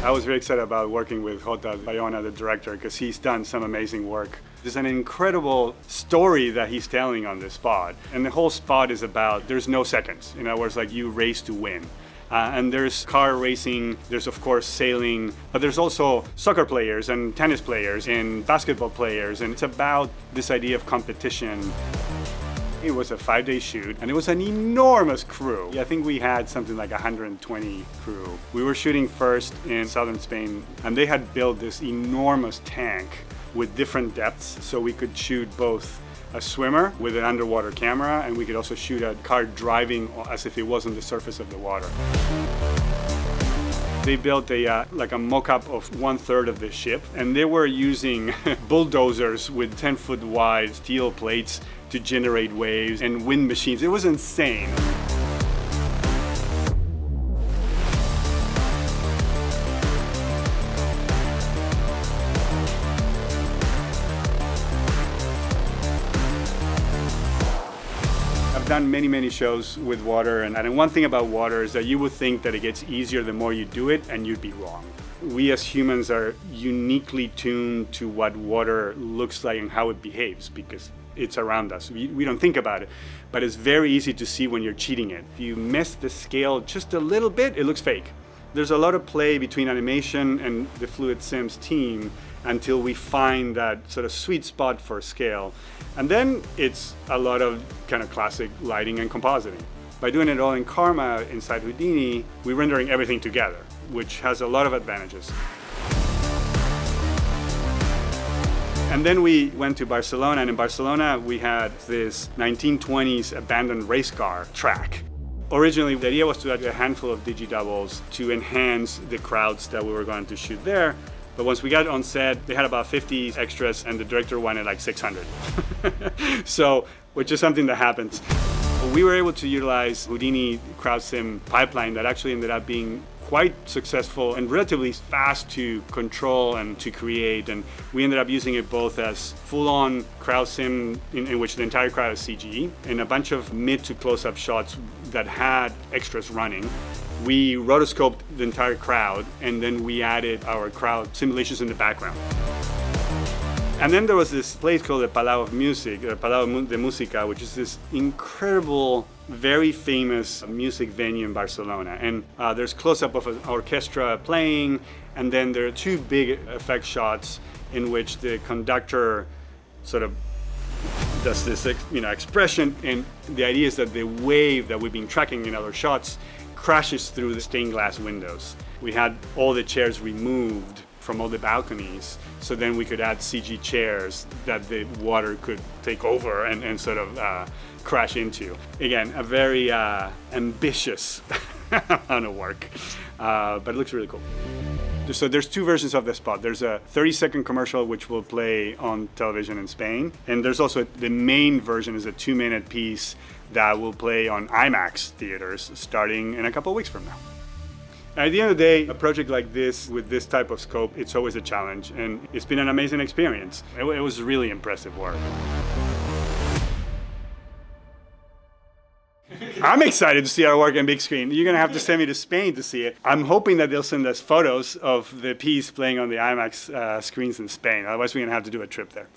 I was very excited about working with Bayona, the director, because he's done some amazing work. There's an incredible story that he's telling on this spot. And the whole spot is about, there's no seconds. In other words, like you race to win. And there's car racing, there's of course sailing, but there's also soccer players and tennis players and basketball players. And it's about this idea of competition. It was a 5-day shoot, and it was an enormous crew. I think we had something like 120 crew. We were shooting first in southern Spain, and they had built this enormous tank with different depths, so we could shoot both a swimmer with an underwater camera, and we could also shoot a car driving as if it was on the surface of the water. They built like a mock-up of 1/3 of the ship, and they were using bulldozers with 10-foot wide steel plates to generate waves and wind machines. It was insane. I've done many shows with water, and one thing about water is that you would think that it gets easier the more you do it, and you'd be wrong. We as humans are uniquely tuned to what water looks like and how it behaves because it's around us. We don't think about it, but it's very easy to see when you're cheating it. If you miss the scale just a little bit, it looks fake. There's a lot of play between animation and the Fluid Sims team until we find that sort of sweet spot for scale. And then it's a lot of kind of classic lighting and compositing. By doing it all in Karma inside Houdini, we're rendering everything together, which has a lot of advantages. And then we went to Barcelona, and in Barcelona we had this 1920s abandoned race car track. Originally, the idea was to add a handful of digi-doubles to enhance the crowds that we were going to shoot there. But once we got on set, they had about 50 extras, and the director wanted like 600. So, which is something that happens. We were able to utilize Houdini crowd sim pipeline that actually ended up being quite successful and relatively fast to control and to create. And we ended up using it both as full-on crowd sim in which the entire crowd is CG and a bunch of mid to close-up shots that had extras running. We rotoscoped the entire crowd, and then we added our crowd simulations in the background. And then there was this place called the Palau of Music, Palau de Música, which is this incredible, very famous music venue in Barcelona. And there's close-up of an orchestra playing, and then there are two big effect shots in which the conductor sort of does this expression, and the idea is that the wave that we've been tracking in other shots crashes through the stained glass windows. We had all the chairs removed from all the balconies, so then we could add CG chairs that the water could take over and sort of crash into. Again, a very ambitious amount of work, but it looks really cool. So there's two versions of the spot. There's a 30-second commercial which will play on television in Spain, and there's also the main version is a 2-minute piece that will play on IMAX theaters starting in a couple of weeks from now. At the end of the day, a project like this, with this type of scope, it's always a challenge, and it's been an amazing experience. It was really impressive work. I'm excited to see our work on big screen. You're gonna have to send me to Spain to see it. I'm hoping that they'll send us photos of the piece playing on the IMAX screens in Spain. Otherwise, we're gonna have to do a trip there.